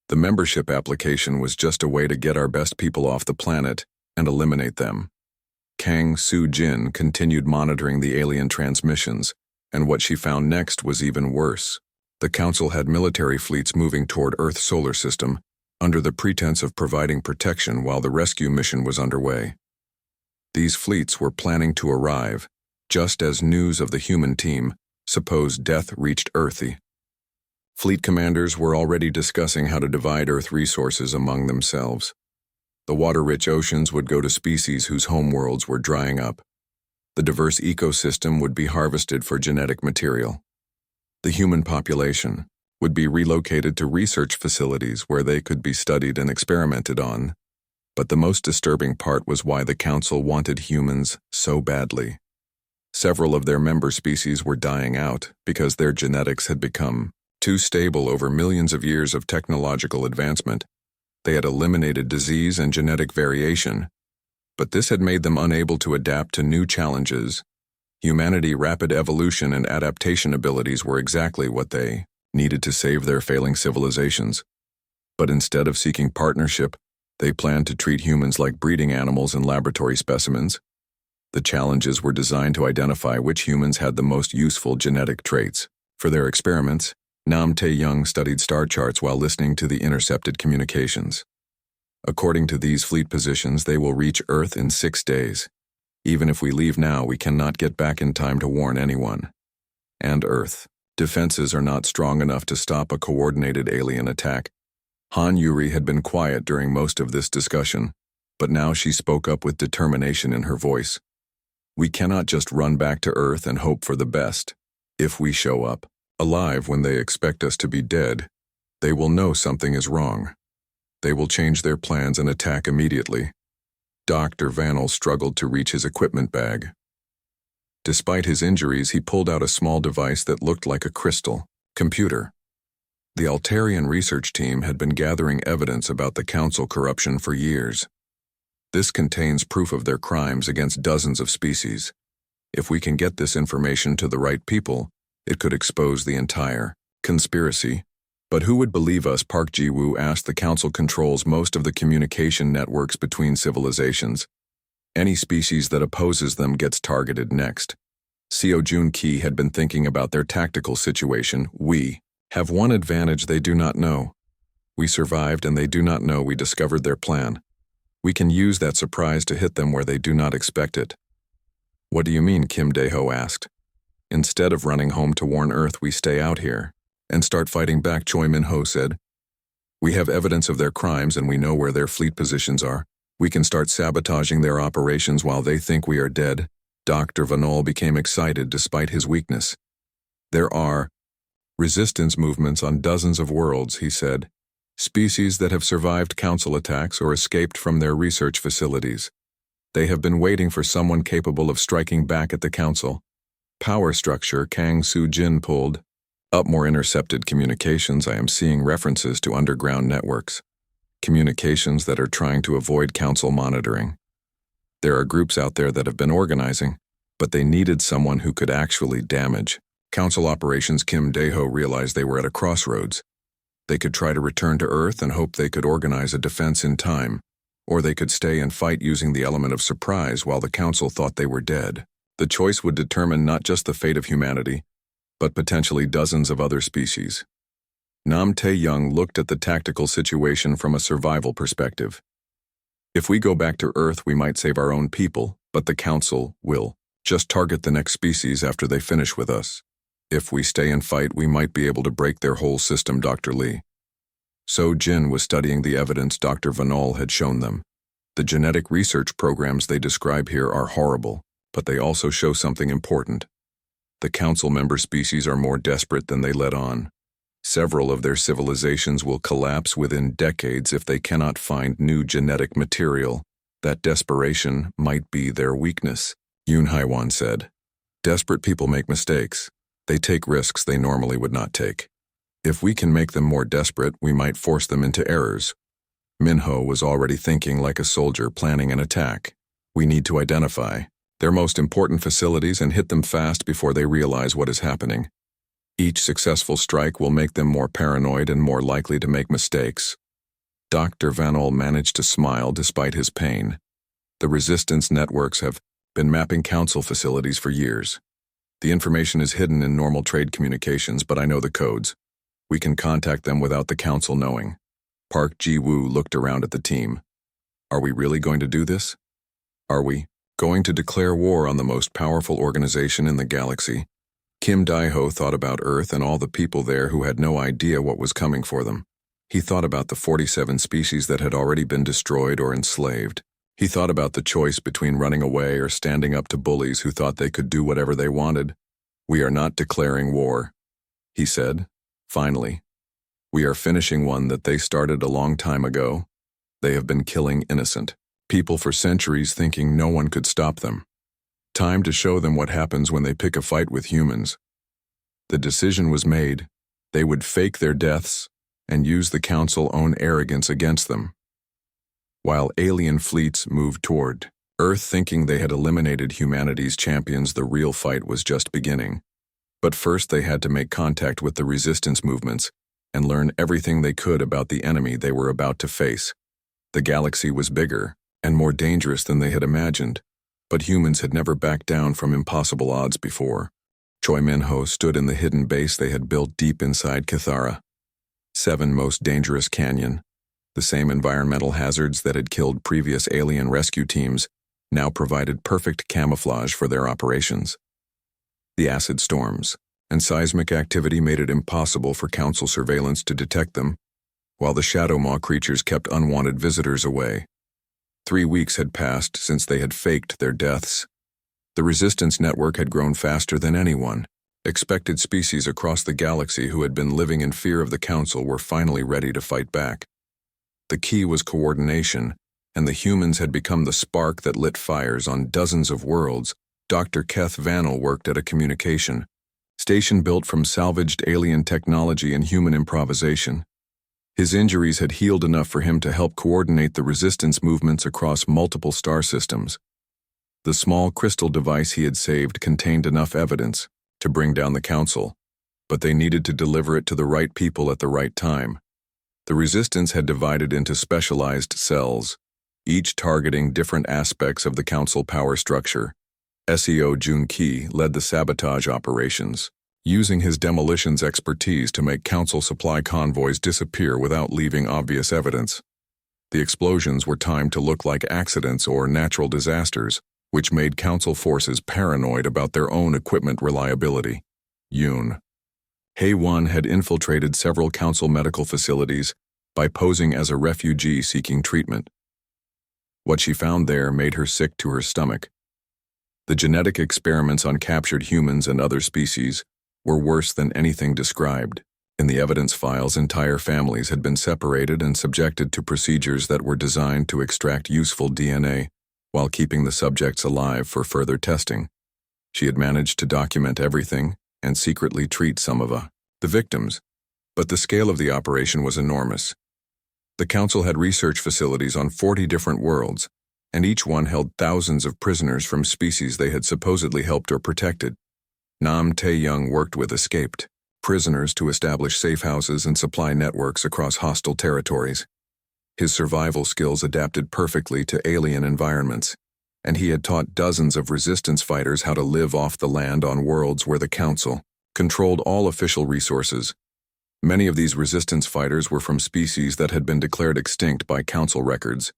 The membership application was just a way to get our best people off the planet and eliminate them." Kang Soo-jin continued monitoring the alien transmissions, and what she found next was even worse. The Council had military fleets moving toward Earth's solar system under the pretense of providing protection while the rescue mission was underway. These fleets were planning to arrive just as news of the human team, supposed death, reached Earth. Fleet commanders were already discussing how to divide Earth resources among themselves. The water-rich oceans would go to species whose homeworlds were drying up. The diverse ecosystem would be harvested for genetic material. The human population would be relocated to research facilities where they could be studied and experimented on. But the most disturbing part was why the Council wanted humans so badly. Several of their member species were dying out because their genetics had become too stable over millions of years of technological advancement. They had eliminated disease and genetic variation, but this had made them unable to adapt to new challenges. Humanity's rapid evolution and adaptation abilities were exactly what they needed to save their failing civilizations. But instead of seeking partnership, they planned to treat humans like breeding animals and laboratory specimens. The challenges were designed to identify which humans had the most useful genetic traits. For their experiments, Nam Tae-young studied star charts while listening to the intercepted communications. According to these fleet positions, they will reach Earth in 6 days. Even if we leave now, we cannot get back in time to warn anyone. And Earth defenses are not strong enough to stop a coordinated alien attack. Han Yuri had been quiet during most of this discussion, but now she spoke up with determination in her voice. "We cannot just run back to Earth and hope for the best. If we show up alive when they expect us to be dead, they will know something is wrong. They will change their plans and attack immediately." Dr. Vanol struggled to reach his equipment bag. Despite his injuries, he pulled out a small device that looked like a crystal computer. The Altarian research team had been gathering evidence about the Council corruption for years. This contains proof of their crimes against dozens of species. If we can get this information to the right people, it could expose the entire conspiracy. "But who would believe us?" Park Ji-woo asked. "The Council controls most of the communication networks between civilizations. Any species that opposes them gets targeted next." Seo Joon-ki had been thinking about their tactical situation. "We have one advantage they do not know. We survived and they do not know we discovered their plan. We can use that surprise to hit them where they do not expect it." "What do you mean?" Kim Dae-ho asked. "Instead of running home to warn Earth, we stay out here and start fighting back," Choi Min-ho said. "We have evidence of their crimes and we know where their fleet positions are. We can start sabotaging their operations while they think we are dead." Dr. Vanol became excited despite his weakness. "There are resistance movements on dozens of worlds," he said. "Species that have survived Council attacks or escaped from their research facilities. They have been waiting for someone capable of striking back at the Council." Power structure. Kang Soo-jin pulled up more intercepted communications. "I am seeing references to underground networks. Communications that are trying to avoid Council monitoring. There are groups out there that have been organizing. but they needed someone who could actually damage. Council operations Kim Dae-ho realized they were at a crossroads. They could try to return to Earth and hope they could organize a defense in time, or they could stay and fight using the element of surprise while the Council thought they were dead. The choice would determine not just the fate of humanity, but potentially dozens of other species. Nam Tae-young looked at the tactical situation from a survival perspective. If we go back to Earth, we might save our own people, but the Council will just target the next species after they finish with us. If we stay and fight, we might be able to break their whole system, Dr. Lee. So Jin was studying the evidence Dr. Vanol had shown them. The genetic research programs they describe here are horrible, but they also show something important. The Council member species are more desperate than they let on. Several of their civilizations will collapse within decades if they cannot find new genetic material. That desperation might be their weakness, Yoon Haiwan said. Desperate people make mistakes. They take risks they normally would not take. If we can make them more desperate, we might force them into errors. Minho was already thinking like a soldier planning an attack. We need to identify their most important facilities and hit them fast before they realize what is happening. Each successful strike will make them more paranoid and more likely to make mistakes. Dr. Vanol managed to smile despite his pain. The resistance networks have been mapping Council facilities for years. The information is hidden in normal trade communications, but I know the codes. We can contact them without the Council knowing. Park Ji-woo looked around at the team. Are we really going to do this? Are we going to declare war on the most powerful organization in the galaxy? Kim Dae-ho thought about Earth and all the people there who had no idea what was coming for them. He thought about the 47 species that had already been destroyed or enslaved. He thought about the choice between running away or standing up to bullies who thought they could do whatever they wanted. We are not declaring war, he said. Finally, we are finishing one that they started a long time ago. They have been killing innocent people for centuries, thinking no one could stop them. Time to show them what happens when they pick a fight with humans. The decision was made. They would fake their deaths and use the Council's own arrogance against them. While alien fleets moved toward Earth thinking they had eliminated humanity's champions, the real fight was just beginning. But first they had to make contact with the resistance movements and learn everything they could about the enemy they were about to face. The galaxy was bigger and more dangerous than they had imagined, but humans had never backed down from impossible odds before. Choi Min-ho stood in the hidden base they had built deep inside Cathara. 7 most dangerous canyon. The same environmental hazards that had killed previous alien rescue teams now provided perfect camouflage for their operations. The acid storms and seismic activity made it impossible for Council surveillance to detect them, while the Shadow Maw creatures kept unwanted visitors away. 3 weeks had passed since they had faked their deaths. The resistance network had grown faster than anyone. Expected species across the galaxy who had been living in fear of the Council were finally ready to fight back. The key was coordination, and the humans had become the spark that lit fires on dozens of worlds. Dr. Keth Vanel worked at a communication station built from salvaged alien technology and human improvisation. His injuries had healed enough for him to help coordinate the resistance movements across multiple star systems. The small crystal device he had saved contained enough evidence to bring down the Council, but they needed to deliver it to the right people at the right time. The resistance had divided into specialized cells, each targeting different aspects of the Council power structure. SEO Jun Ki led the sabotage operations, using his demolitions expertise to make Council supply convoys disappear without leaving obvious evidence. The explosions were timed to look like accidents or natural disasters, which made Council forces paranoid about their own equipment reliability. Yoon Hae-won had infiltrated several Council medical facilities by posing as a refugee seeking treatment. What she found there made her sick to her stomach. The genetic experiments on captured humans and other species were worse than anything described. In the evidence files, entire families had been separated and subjected to procedures that were designed to extract useful DNA while keeping the subjects alive for further testing. She had managed to document everything and secretly treat some of the victims, but the scale of the operation was enormous. The Council had research facilities on 40 different worlds, and each one held thousands of prisoners from species they had supposedly helped or protected. Nam Tae-young worked with escaped prisoners to establish safe houses and supply networks across hostile territories. His survival skills adapted perfectly to alien environments, and he had taught dozens of resistance fighters how to live off the land on worlds where the Council controlled all official resources. Many of these resistance fighters were from species that had been declared extinct by Council records.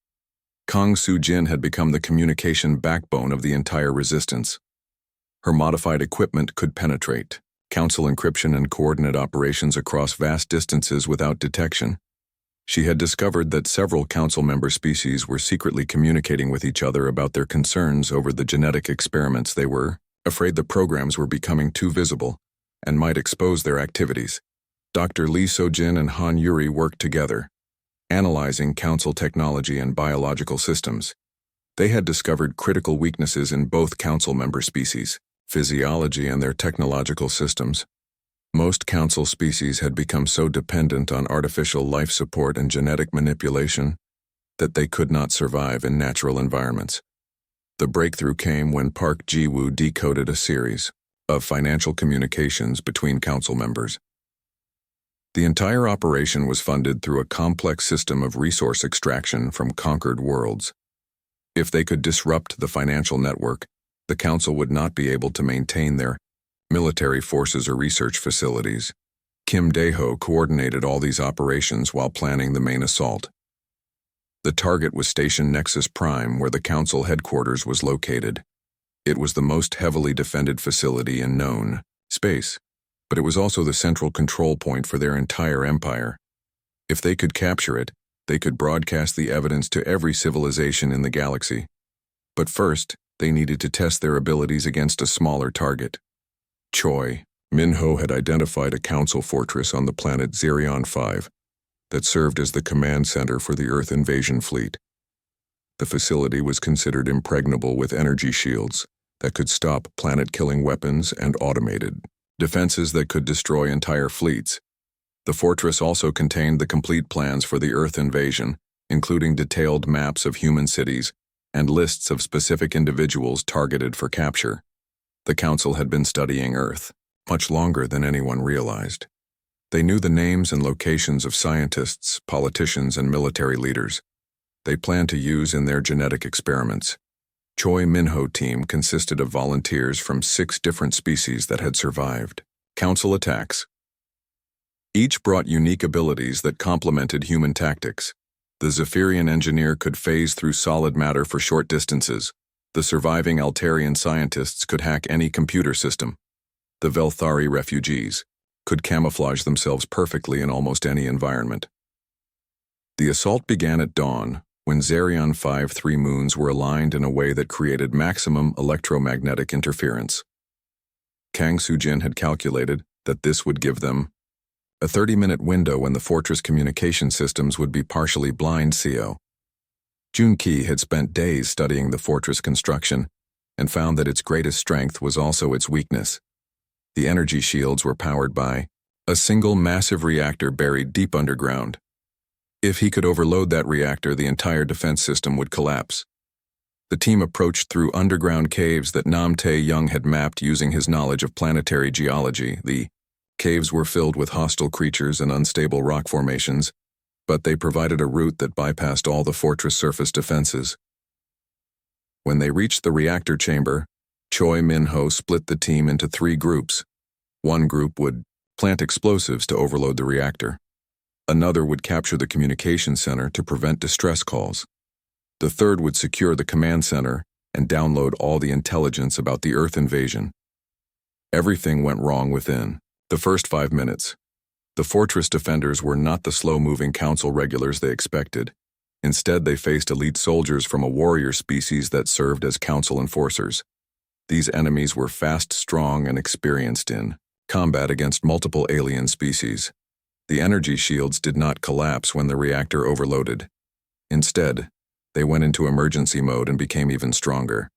Kang Soo-jin had become the communication backbone of the entire resistance. Her modified equipment could penetrate Council encryption and coordinate operations across vast distances without detection. She had discovered that several Council member species were secretly communicating with each other about their concerns over the genetic experiments. They were afraid the programs were becoming too visible and might expose their activities. Dr. Lee So-jin and Han Yuri worked together, analyzing Council technology and biological systems. They had discovered critical weaknesses in both Council member species, physiology and their technological systems. Most Council species had become so dependent on artificial life support and genetic manipulation that they could not survive in natural environments. The breakthrough came when Park Ji-woo decoded a series of financial communications between Council members. The entire operation was funded through a complex system of resource extraction from conquered worlds. If they could disrupt the financial network, the Council would not be able to maintain their military forces or research facilities. Kim Dae-ho coordinated all these operations while planning the main assault. The target was Station Nexus Prime, where the Council headquarters was located. It was the most heavily defended facility in known space, but it was also the central control point for their entire empire. If they could capture it, they could broadcast the evidence to every civilization in the galaxy. But first, they needed to test their abilities against a smaller target. Choi Min-ho had identified a Council fortress on the planet Zerion 5 that served as the command center for the Earth invasion fleet. The facility was considered impregnable with energy shields that could stop planet-killing weapons and automated defenses that could destroy entire fleets. The fortress also contained the complete plans for the Earth invasion, including detailed maps of human cities and lists of specific individuals targeted for capture. The Council had been studying Earth much longer than anyone realized. They knew the names and locations of scientists, politicians, and military leaders they planned to use in their genetic experiments. Choi Min-ho team consisted of volunteers from 6 different species that had survived Council attacks. Each brought unique abilities that complemented human tactics. The Zephyrian engineer could phase through solid matter for short distances. The surviving Altarian scientists could hack any computer system. The Velthari refugees could camouflage themselves perfectly in almost any environment. The assault began at dawn, when Zerion 5 3 moons were aligned in a way that created maximum electromagnetic interference. Kang Soo-jin had calculated that this would give them a 30-minute window when the fortress communication systems would be partially blind. Jun-ki had spent days studying the fortress construction and found that its greatest strength was also its weakness. The energy shields were powered by a single massive reactor buried deep underground. If he could overload that reactor, the entire defense system would collapse. The team approached through underground caves that Nam Tae-young had mapped using his knowledge of planetary geology. The caves were filled with hostile creatures and unstable rock formations, but they provided a route that bypassed all the fortress surface defenses. When they reached the reactor chamber, Choi Min-ho split the team into 3 groups. One group would plant explosives to overload the reactor. Another would capture the communication center to prevent distress calls. The third would secure the command center and download all the intelligence about the Earth invasion. Everything went wrong within the first 5 minutes. The fortress defenders were not the slow-moving Council regulars they expected. Instead, they faced elite soldiers from a warrior species that served as Council enforcers. These enemies were fast, strong, and experienced in combat against multiple alien species. The energy shields did not collapse when the reactor overloaded. Instead, they went into emergency mode and became even stronger.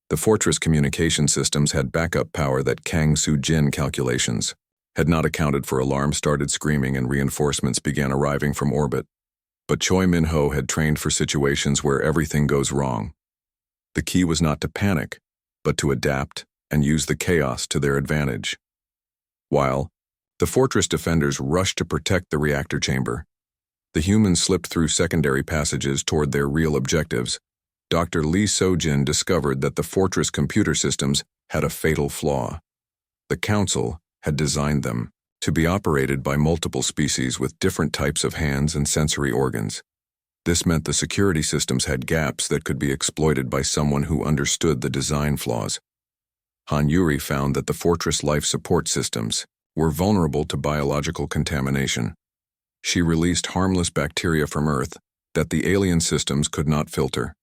The fortress communication systems had backup power that Kang Soo-jin calculations had not accounted for. Alarms started screaming and reinforcements began arriving from orbit. But Choi Min-ho had trained for situations where everything goes wrong. The key was not to panic, but to adapt and use the chaos to their advantage. While the fortress defenders rushed to protect the reactor chamber, the humans slipped through secondary passages toward their real objectives. Dr. Lee So-jin discovered that the fortress computer systems had a fatal flaw. The Council had designed them to be operated by multiple species with different types of hands and sensory organs. This meant the security systems had gaps that could be exploited by someone who understood the design flaws. Han Yuri found that the fortress life support systems were vulnerable to biological contamination. She released harmless bacteria from Earth that the alien systems could not filter.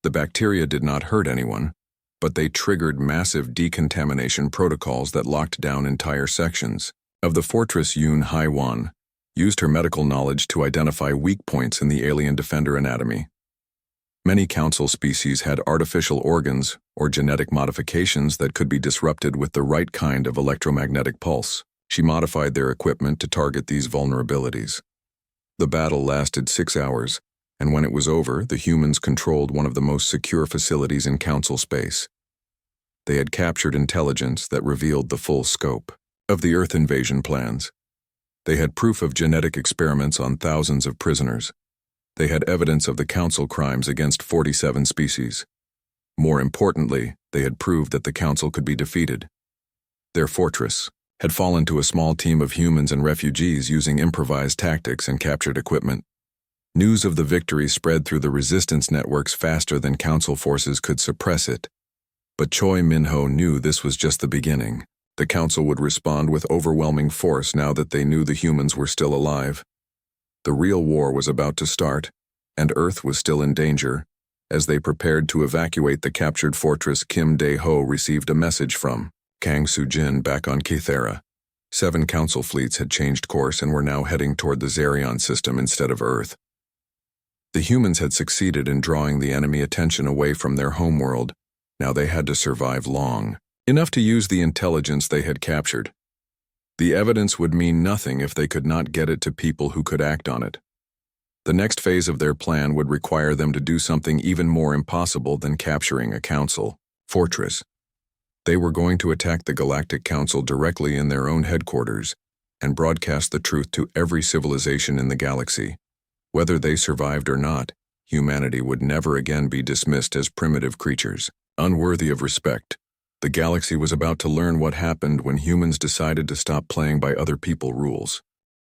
The bacteria did not hurt anyone, but they triggered massive decontamination protocols that locked down entire sections of the fortress. Yoon Hai-won used her medical knowledge to identify weak points in the alien defender anatomy. Many Council species had artificial organs or genetic modifications that could be disrupted with the right kind of electromagnetic pulse. She modified their equipment to target these vulnerabilities. The battle lasted 6 hours, and when it was over, the humans controlled one of the most secure facilities in Council space. They had captured intelligence that revealed the full scope of the Earth invasion plans. They had proof of genetic experiments on thousands of prisoners. They had evidence of the Council crimes against 47 species. More importantly, they had proved that the Council could be defeated. Their fortress had fallen to a small team of humans and refugees using improvised tactics and captured equipment. News of the victory spread through the resistance networks faster than Council forces could suppress it. But Choi Min-ho knew this was just the beginning. The Council would respond with overwhelming force now that they knew the humans were still alive. The real war was about to start, and Earth was still in danger. As they prepared to evacuate the captured fortress, Kim Dae-ho received a message from Kang Soo-jin back on Kythera. 7 Council fleets had changed course and were now heading toward the Zerion system instead of Earth. The humans had succeeded in drawing the enemy attention away from their homeworld. Now they had to survive long enough to use the intelligence they had captured. The evidence would mean nothing if they could not get it to people who could act on it. The next phase of their plan would require them to do something even more impossible than capturing a Council fortress. They were going to attack the Galactic Council directly in their own headquarters and broadcast the truth to every civilization in the galaxy. Whether they survived or not, humanity would never again be dismissed as primitive creatures, unworthy of respect. The galaxy was about to learn what happened when humans decided to stop playing by other people's rules.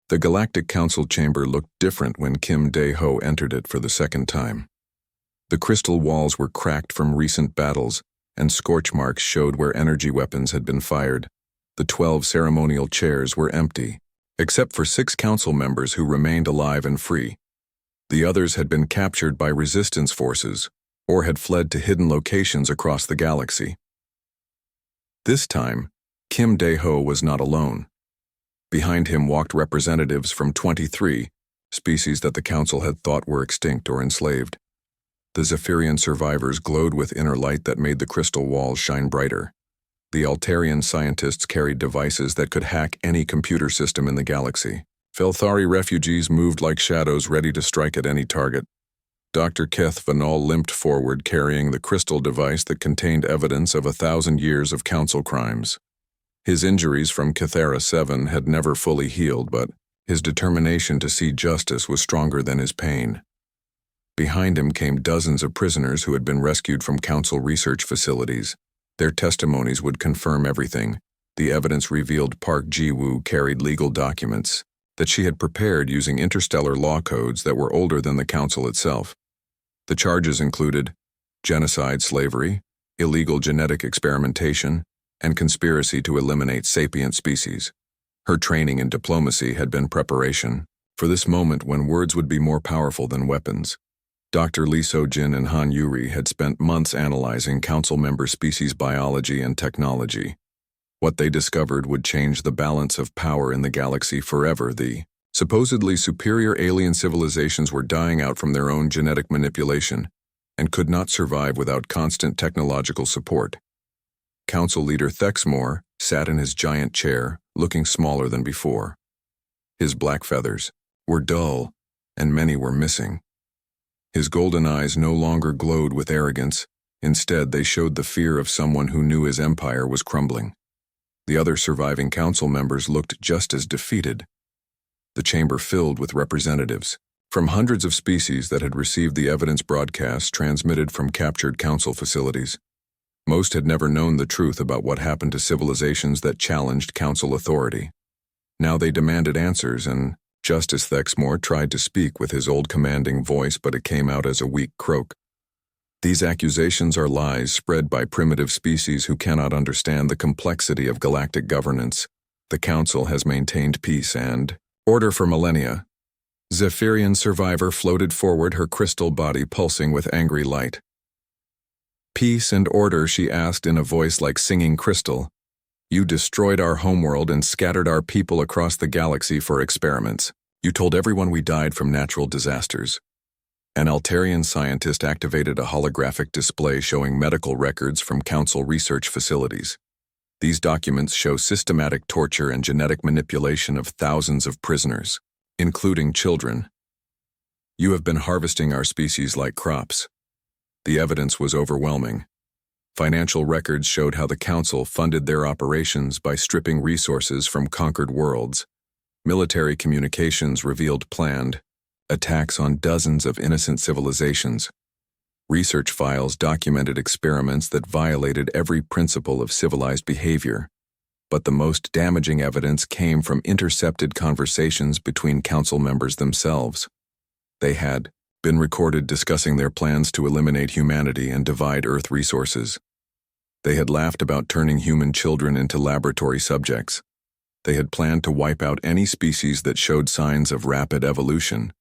The Galactic Council chamber looked different when Kim Dae-ho entered it for the second time. The crystal walls were cracked from recent battles, and scorch marks showed where energy weapons had been fired. The 12 ceremonial chairs were empty, except for 6 council members who remained alive and free. The others had been captured by resistance forces or had fled to hidden locations across the galaxy. This time, Kim Dae-ho was not alone. Behind him walked representatives from 23 species that the Council had thought were extinct or enslaved. The Zephyrian survivors glowed with inner light that made the crystal walls shine brighter. The Altarian scientists carried devices that could hack any computer system in the galaxy. Felthari refugees moved like shadows ready to strike at any target. Dr. Keth Vanal limped forward carrying the crystal device that contained evidence of 1,000 years of Council crimes. His injuries from Kythera 7 had never fully healed, but his determination to see justice was stronger than his pain. Behind him came dozens of prisoners who had been rescued from Council research facilities. Their testimonies would confirm everything. The evidence revealed Park Ji-woo carried legal documents that she had prepared using interstellar law codes that were older than the Council itself. The charges included genocide, slavery, illegal genetic experimentation, and conspiracy to eliminate sapient species. Her training in diplomacy had been preparation for this moment when words would be more powerful than weapons. Dr. Lee So-jin and Han Yuri had spent months analyzing Council member species biology and technology. What they discovered would change the balance of power in the galaxy forever. The supposedly superior alien civilizations were dying out from their own genetic manipulation and could not survive without constant technological support. Council leader Thexmore sat in his giant chair, looking smaller than before. His black feathers were dull, and many were missing. His golden eyes no longer glowed with arrogance. Instead, they showed the fear of someone who knew his empire was crumbling. The other surviving council members looked just as defeated. The chamber filled with representatives from hundreds of species that had received the evidence broadcasts transmitted from captured council facilities. Most had never known the truth about what happened to civilizations that challenged council authority. Now they demanded answers, and Justice Thexmore tried to speak with his old commanding voice, but it came out as a weak croak. These accusations are lies spread by primitive species who cannot understand the complexity of galactic governance. The Council has maintained peace and order for millennia. Zephyrian survivor floated forward, her crystal body pulsing with angry light. Peace and order, she asked in a voice like singing crystal. You destroyed our homeworld and scattered our people across the galaxy for experiments. You told everyone we died from natural disasters. An Altarian scientist activated a holographic display showing medical records from Council research facilities. These documents show systematic torture and genetic manipulation of thousands of prisoners, including children. You have been harvesting our species like crops. The evidence was overwhelming. Financial records showed how the Council funded their operations by stripping resources from conquered worlds. Military communications revealed planned attacks on dozens of innocent civilizations. Research files documented experiments that violated every principle of civilized behavior. But the most damaging evidence came from intercepted conversations between Council members themselves. They had been recorded discussing their plans to eliminate humanity and divide Earth resources. They had laughed about turning human children into laboratory subjects. They had planned to wipe out any species that showed signs of rapid evolution.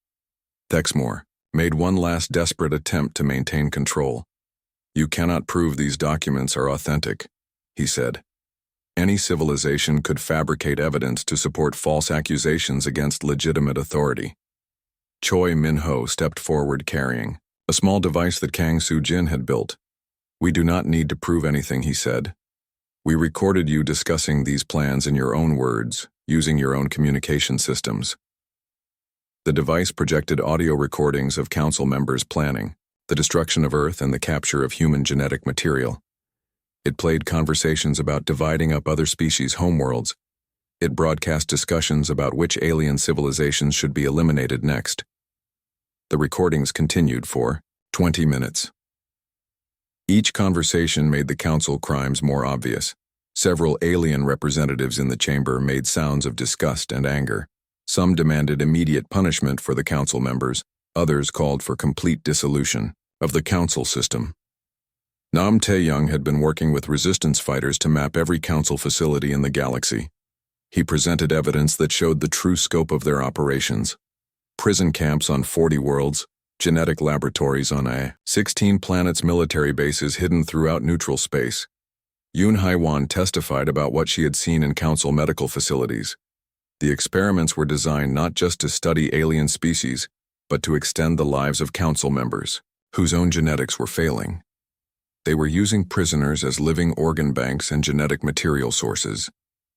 Thexmore made one last desperate attempt to maintain control. You cannot prove these documents are authentic, he said. Any civilization could fabricate evidence to support false accusations against legitimate authority. Choi Min-ho stepped forward carrying a small device that Kang Soo-jin had built. We do not need to prove anything, he said. We recorded you discussing these plans in your own words, using your own communication systems. The device projected audio recordings of Council members planning the destruction of Earth and the capture of human genetic material. It played conversations about dividing up other species' homeworlds. It broadcast discussions about which alien civilizations should be eliminated next. The recordings continued for 20 minutes. Each conversation made the Council crimes more obvious. Several alien representatives in the chamber made sounds of disgust and anger. Some demanded immediate punishment for the Council members. Others called for complete dissolution of the Council system. Nam Tae-young had been working with resistance fighters to map every Council facility in the galaxy. He presented evidence that showed the true scope of their operations. Prison camps on 40 worlds, genetic laboratories on 16 planets, military bases hidden throughout neutral space. Yoon Hai-won testified about what she had seen in Council medical facilities. The experiments were designed not just to study alien species, but to extend the lives of Council members, whose own genetics were failing. They were using prisoners as living organ banks and genetic material sources.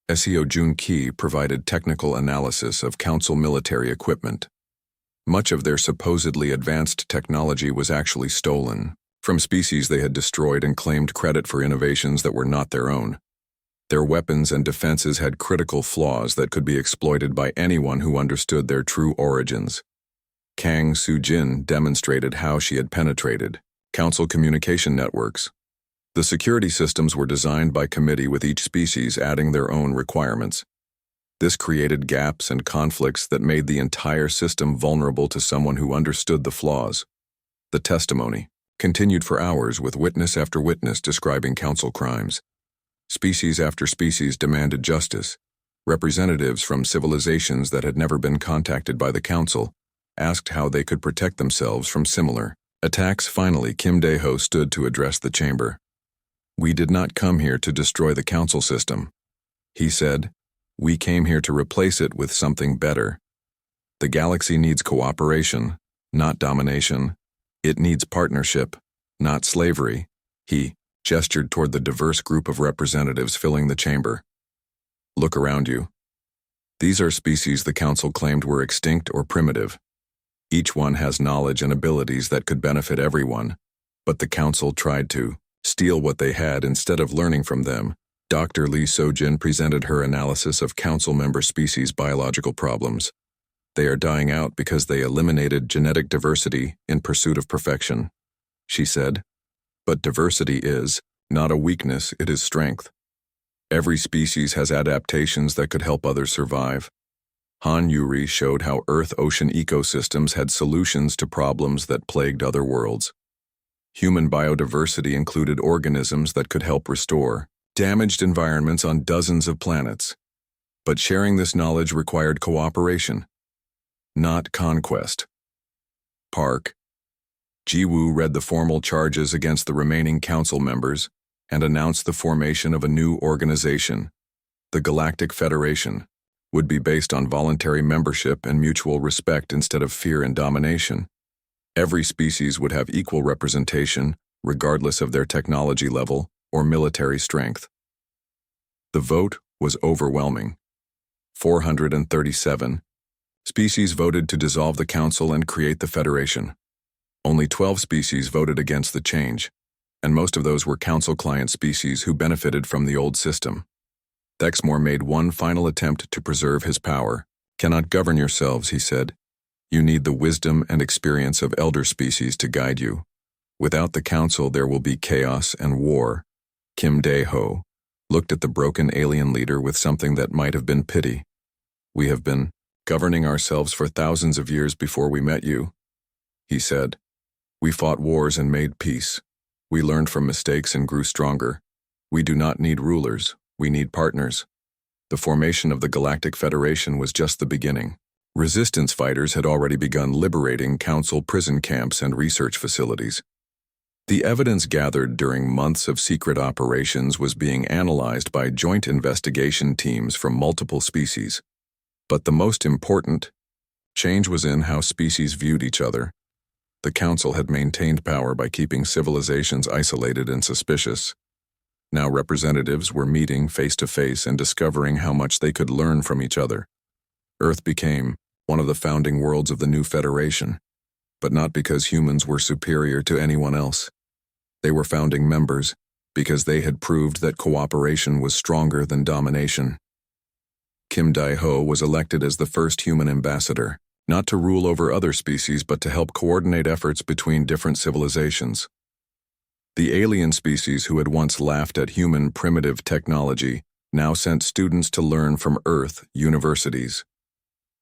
Seo Jun-ki provided technical analysis of Council military equipment. Much of their supposedly advanced technology was actually stolen from species they had destroyed and claimed credit for innovations that were not their own. Their weapons and defenses had critical flaws that could be exploited by anyone who understood their true origins. Kang Soo-jin demonstrated how she had penetrated Council communication networks. The security systems were designed by committee, with each species adding their own requirements. This created gaps and conflicts that made the entire system vulnerable to someone who understood the flaws. The testimony continued for hours, with witness after witness describing Council crimes. Species after species demanded justice. Representatives from civilizations that had never been contacted by the Council asked how they could protect themselves from similar attacks. Finally, Kim Dae-ho stood to address the chamber. We did not come here to destroy the Council system, he said. We came here to replace it with something better. The galaxy needs cooperation, not domination. It needs partnership, not slavery. He gestured toward the diverse group of representatives filling the chamber. Look around you. These are species the Council claimed were extinct or primitive. Each one has knowledge and abilities that could benefit everyone, but the council tried to steal what they had instead of learning from them. Dr. Lee Sojin presented her analysis of council member species' biological problems. They are dying out because they eliminated genetic diversity in pursuit of perfection, she said. But diversity is not a weakness, it is strength. Every species has adaptations that could help others survive. Han Yuri showed how Earth-ocean ecosystems had solutions to problems that plagued other worlds. Human biodiversity included organisms that could help restore damaged environments on dozens of planets. But sharing this knowledge required cooperation, not conquest. Park Ji-woo read the formal charges against the remaining council members and announced the formation of a new organization. The Galactic Federation would be based on voluntary membership and mutual respect instead of fear and domination. Every species would have equal representation, regardless of their technology level or military strength. The vote was overwhelming. 437 species voted to dissolve the council and create the Federation. Only 12 species voted against the change, and most of those were council client species who benefited from the old system. Dexmore made one final attempt to preserve his power. "Cannot govern yourselves," he said. "You need the wisdom and experience of elder species to guide you. Without the council there will be chaos and war." Kim Dae-ho looked at the broken alien leader with something that might have been pity. "We have been governing ourselves for thousands of years before we met you," he said. "We fought wars and made peace. We learned from mistakes and grew stronger. We do not need rulers, we need partners." The formation of the Galactic Federation was just the beginning. Resistance fighters had already begun liberating council prison camps and research facilities. The evidence gathered during months of secret operations was being analyzed by joint investigation teams from multiple species. But the most important change was in how species viewed each other. The council had maintained power by keeping civilizations isolated and suspicious. Now representatives were meeting face to face and discovering how much they could learn from each other. Earth became one of the founding worlds of the new Federation, but not because humans were superior to anyone else. They were founding members because they had proved that cooperation was stronger than domination. Kim Dae-ho was elected as the first human ambassador, not to rule over other species but to help coordinate efforts between different civilizations. The alien species who had once laughed at human primitive technology now sent students to learn from Earth universities.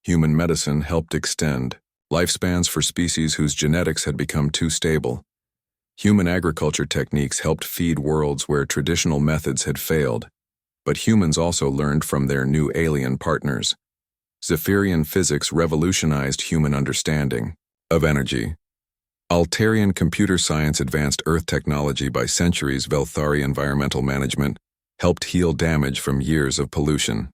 Human medicine helped extend lifespans for species whose genetics had become too stable. Human agriculture techniques helped feed worlds where traditional methods had failed, but humans also learned from their new alien partners. Zephyrian physics revolutionized human understanding of energy. Altarian computer science advanced Earth technology by centuries. Velthari environmental management helped heal damage from years of pollution.